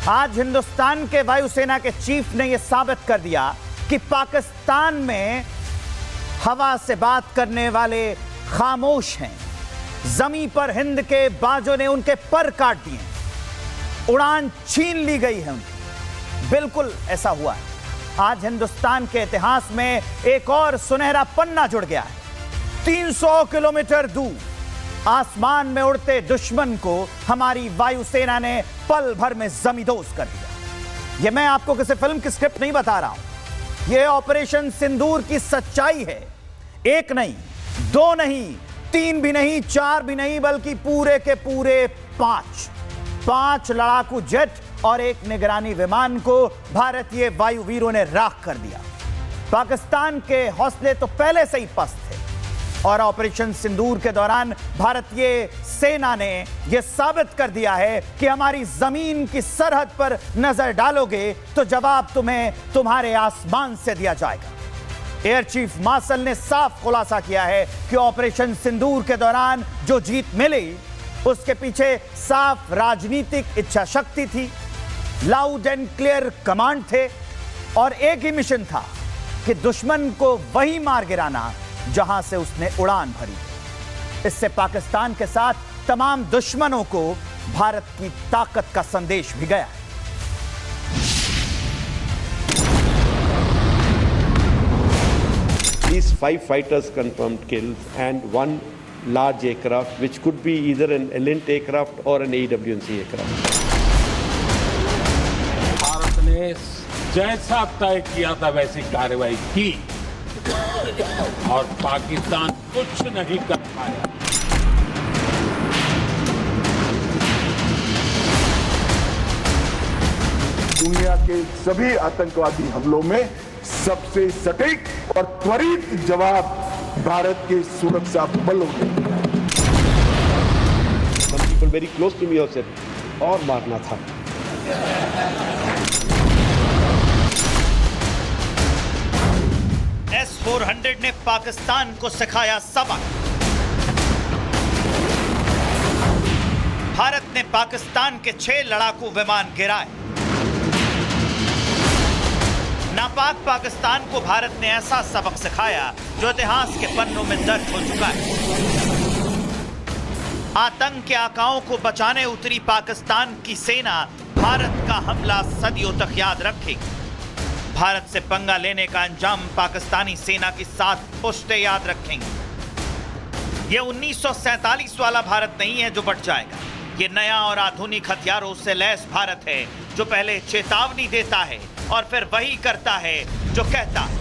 आज हिंदुस्तान के वायुसेना के चीफ ने यह साबित कर दिया कि पाकिस्तान में हवा से बात करने वाले खामोश हैं। जमीन पर हिंद के बाजों ने उनके पर काट दिए, उड़ान छीन ली गई है उनकी। बिल्कुल ऐसा हुआ है। आज हिंदुस्तान के इतिहास में एक और सुनहरा पन्ना जुड़ गया है। 300 किलोमीटर दूर आसमान में उड़ते दुश्मन को हमारी वायुसेना ने पल भर में जमींदोज कर दिया। यह मैं आपको किसी फिल्म की स्क्रिप्ट नहीं बता रहा हूं, यह ऑपरेशन सिंदूर की सच्चाई है। एक नहीं, दो नहीं, तीन भी नहीं, चार भी नहीं, बल्कि पूरे के पूरे पांच लड़ाकू जेट और एक निगरानी विमान को भारतीय वायुवीरों ने राख कर दिया। पाकिस्तान के हौसले तो पहले से ही पस्त थे और ऑपरेशन सिंदूर के दौरान भारतीय सेना ने यह साबित कर दिया है कि हमारी जमीन की सरहद पर नजर डालोगे तो जवाब तुम्हें तुम्हारे आसमान से दिया जाएगा। एयर चीफ मार्शल ने साफ खुलासा किया है कि ऑपरेशन सिंदूर के दौरान जो जीत मिली उसके पीछे साफ राजनीतिक इच्छा शक्ति थी, लाउड एंड क्लियर कमांड थे और एक ही मिशन था कि दुश्मन को वही मार गिराना जहां से उसने उड़ान भरी। इससे पाकिस्तान के साथ तमाम दुश्मनों को भारत की ताकत का संदेश भी गया। These 5 fighters confirmed kills and 1 large aircraft, which could be either an Elint aircraft or an AWNC aircraft. Bharat ने जैसा तय किया था वैसी कार्रवाई की और पाकिस्तान कुछ नहीं कर पाया। दुनिया के सभी आतंकवादी हमलों में सबसे सटीक और त्वरित जवाब भारत के सुरक्षा बलों ने। Some people very close to me have said, और मारना था। S-400 ने पाकिस्तान को सिखाया सबक। भारत ने पाकिस्तान के 6 लड़ाकू विमान गिराए। नापाक पाकिस्तान को भारत ने ऐसा सबक सिखाया जो इतिहास के पन्नों में दर्ज हो चुका है। आतंक के आकाओं को बचाने उतरी पाकिस्तान की सेना भारत का हमला सदियों तक याद रखेगी। भारत से पंगा लेने का अंजाम पाकिस्तानी सेना की 7 पुश्तें याद रखेंगी। यह 1947 वाला भारत नहीं है जो बट जाएगा। यह नया और आधुनिक हथियारों से लैस भारत है जो पहले चेतावनी देता है और फिर वही करता है जो कहता है।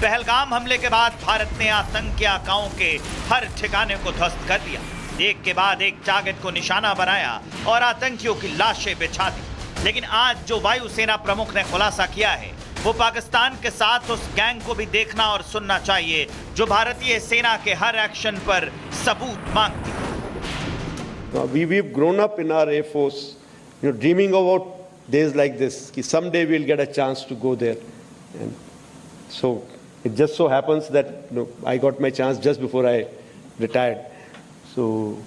पहलगाम हमले के बाद भारत ने आतंक के आकाओं के हर ठिकाने को ध्वस्त कर दिया। एक के बाद एक टारगेट को निशाना बनाया और आतंकियों की लाशें बिछा दी। लेकिन आज जो वायुसेना प्रमुख ने खुलासा किया है वो पाकिस्तान के साथ उस गैंग को भी देखना और सुनना चाहिए जो भारतीय सेना के हर एक्शन पर सबूत मांगती है। We've grown up in our Air Force, dreaming about days like this. That someday we'll get a chance to go there, and so it just so happens that I got my chance just before I retired. So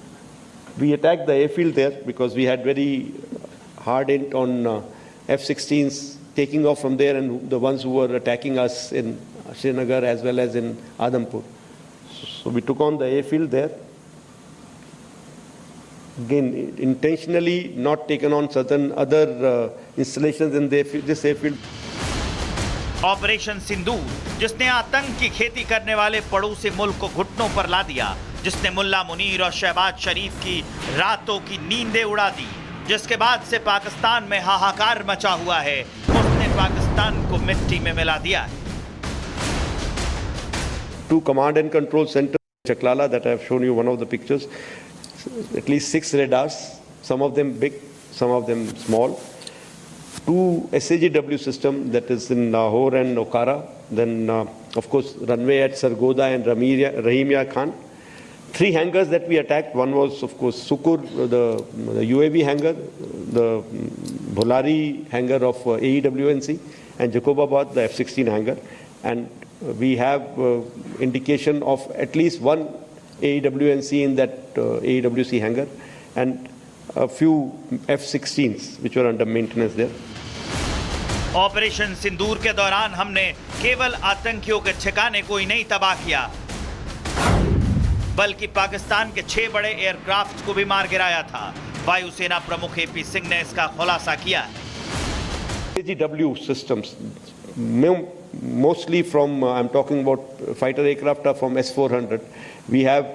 we attacked the airfield there because we had very hard hit on F-16s taking off from there and the ones who were attacking us in Srinagar as well as in Adampur. So we took on the airfield there. Again, intentionally not taken on certain other installations in this airfield. Operation Sindoor, जिसने आतंक की खेती करने वाले पड़ोसी मुल्क को घुटनों पर ला दिया, जिसने मुल्ला मुनीर और शहबाज शरीफ की रातों की नींदें उड़ा दी, जिसके बाद से पाकिस्तान में हाहाकार मचा हुआ है, उसने पाकिस्तान को मिट्टी में मिला दिया है। 2 command and control centers in Chaklala that I have shown you one of the pictures. At least 6 radars, some of them big, some of them small. 2 SAGW system that is in Lahore and Okara. Then, of course, runway at Sargoda and Rahimia Khan. 3 hangars that we attacked. One was, of course, Sukur, the UAV hangar, the Bholari hangar of AEWNC, and Jacobabad, the F-16 hangar. And we have indication of at least 1 AEWNC in that AEWC hangar, and a few F-16s which were under maintenance there. Operation Sindoor के दौरान हमने केवल आतंकियों के ठिकाने को ही नहीं तबाह किया, बल्कि पाकिस्तान के 6 बड़े एयरक्राफ्ट को भी मार गिराया था। वायुसेना प्रमुख एपी सिंह ने इसका खुलासा किया है। AGW systems, mostly from, I'm talking about fighter aircraft are from S-400. We have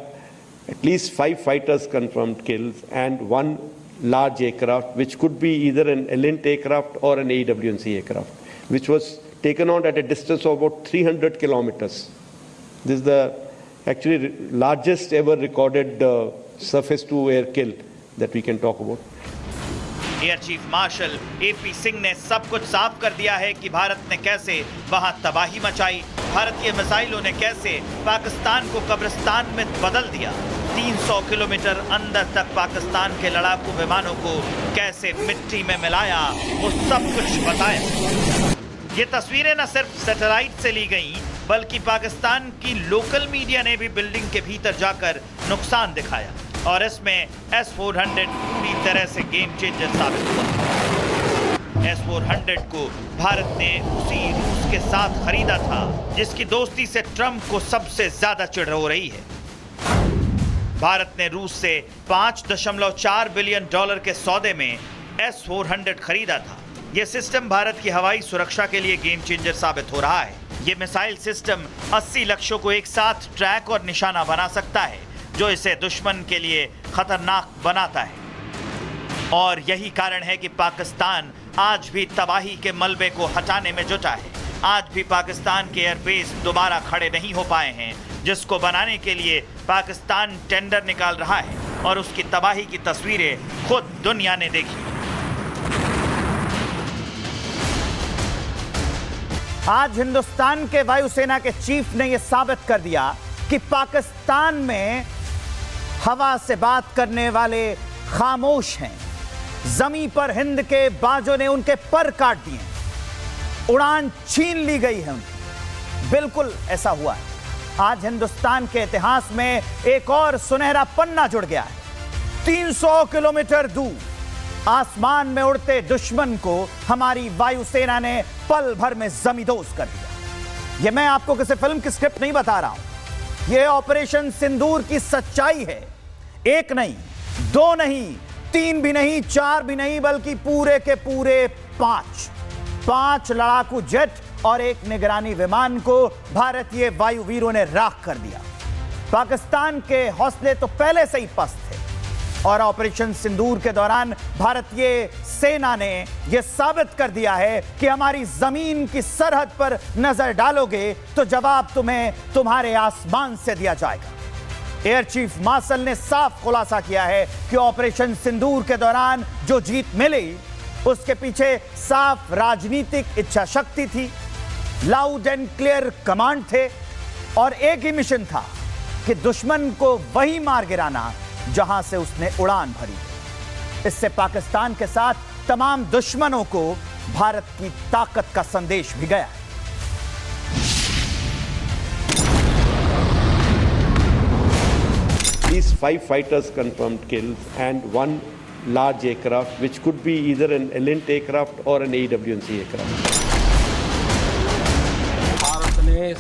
at least 5 fighters confirmed kills and 1 large aircraft, which could be either an Elint aircraft or an AWNC aircraft, which was taken on at a distance of about 300 kilometers. This is the actually largest ever recorded surface-to-air kill that we can talk about. Air chief marshal AP Singh ने सब कुछ साफ कर दिया है कि भारत ने कैसे वहां तबाही मचाई, भारतीय मिसाइलों ने कैसे पाकिस्तान को कब्रिस्तान में बदल दिया, 300 किलोमीटर अंदर तक पाकिस्तान के लड़ाकू विमानों को कैसे मिट्टी में मिलाया, वो सब कुछ बताया। ये तस्वीरें न सिर्फ सैटेलाइट से ली गई, बल्कि पाकिस्तान की लोकल मीडिया ने भी बिल्डिंग के भीतर जाकर नुकसान दिखाया, और इसमें S-400 पूरी तरह से गेम चेंजर साबित हुआ। S-400 को भारत ने उसी रूस के साथ खरीदा था जिसकी दोस्ती से ट्रंप को सबसे ज्यादा चिढ़ हो रही है। भारत ने रूस से $5.4 बिलियन के सौदे में S-400 खरीदा था। यह सिस्टम भारत की हवाई सुरक्षा के लिए गेम चेंजर साबित हो रहा है। यह मिसाइल सिस्टम 80 लक्ष्यों को एक साथ ट्रैक और निशाना बना सकता है, जो इसे दुश्मन के लिए खतरनाक बनाता है। और यही कारण है कि पाकिस्तान आज भी तबाही के मलबे को हटाने में जुटा है। आज भी पाकिस्तान के एयरबेस दोबारा खड़े नहीं हो पाए हैं, जिसको बनाने के लिए पाकिस्तान टेंडर निकाल रहा है, और उसकी तबाही की तस्वीरें खुद दुनिया ने देखी। आज हिंदुस्तान के वायुसेना के चीफ ने यह साबित कर दिया कि पाकिस्तान में हवा से बात करने वाले खामोश हैं। जमीन पर हिंद के बाजों ने उनके पर काट दिए, उड़ान छीन ली गई है उनकी। बिल्कुल ऐसा हुआ है। आज हिंदुस्तान के इतिहास में एक और सुनहरा पन्ना जुड़ गया है। 300 किलोमीटर दूर आसमान में उड़ते दुश्मन को हमारी वायुसेना ने पल भर में जमींदोज कर दिया। यह मैं आपको किसी फिल्म की स्क्रिप्ट नहीं बता रहा हूं, यह ऑपरेशन सिंदूर की सच्चाई है। 1 नहीं, 2 नहीं, 3 भी नहीं, 4 भी नहीं, बल्कि पूरे के पूरे 5 लड़ाकू जेट और 1 निगरानी विमान को भारतीय वायुवीरों ने राख कर दिया। पाकिस्तान के हौसले तो पहले से ही पस्त थे, और ऑपरेशन सिंदूर के दौरान भारतीय सेना ने यह साबित कर दिया है कि हमारी जमीन की सरहद पर नजर डालोगे तो जवाब तुम्हें तुम्हारे आसमान से दिया जाएगा। एयर चीफ मार्शल ने साफ खुलासा किया है कि ऑपरेशन सिंदूर के दौरान जो जीत मिली, उसके पीछे साफ राजनीतिक इच्छा शक्ति थी, लाउड एंड क्लियर कमांड थे, और एक ही मिशन था कि दुश्मन को वही मार गिराना जहां से उसने उड़ान भरी। इससे पाकिस्तान के साथ तमाम दुश्मनों को भारत की ताकत का संदेश भी गया है। These 5 fighters confirmed kills and 1 large aircraft, which could be either an Elint aircraft or an AWNC aircraft. Bharat ने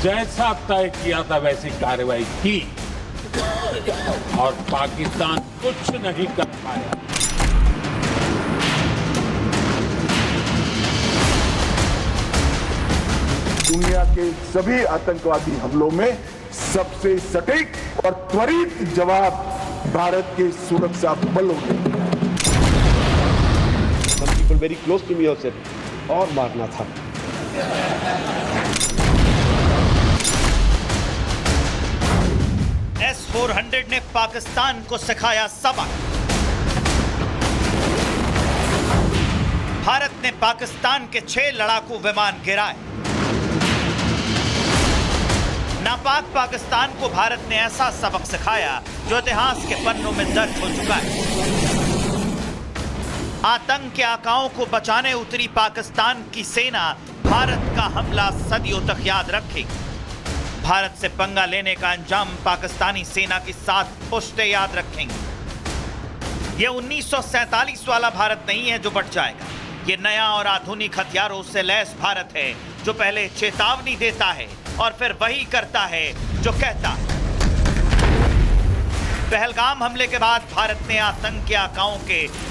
जैसा तय किया था वैसी कार्रवाई की, और पाकिस्तान कुछ नहीं कर पाया। दुनिया के सभी आतंकवादी हमलों में सबसे सटीक और त्वरित जवाब भारत के सुरक्षा बलों ने। Some people very close to me have said, और मारना था। S-400 ने पाकिस्तान को सिखाया सबक। भारत ने पाकिस्तान के 6 लड़ाकू विमान गिराए। नापाक पाकिस्तान को भारत ने ऐसा सबक सिखाया जो इतिहास के पन्नों में दर्ज हो चुका है। आतंक के आकाओं को बचाने उतरी पाकिस्तान की सेना भारत का हमला सदियों तक याद रखेगी। भारत से पंगा लेने का अंजाम पाकिस्तानी सेना की 7 पुश्तें याद रखेंगी। ये 1947 वाला भारत नहीं है जो बट जाएगा। ये नया और आधुनिक हथियारों से लैस भारत है जो पहले चेतावनी देता है और फिर वही करता है जो कहता है। पहलगाम हमले के बाद भारत ने आतंकी आकाओं के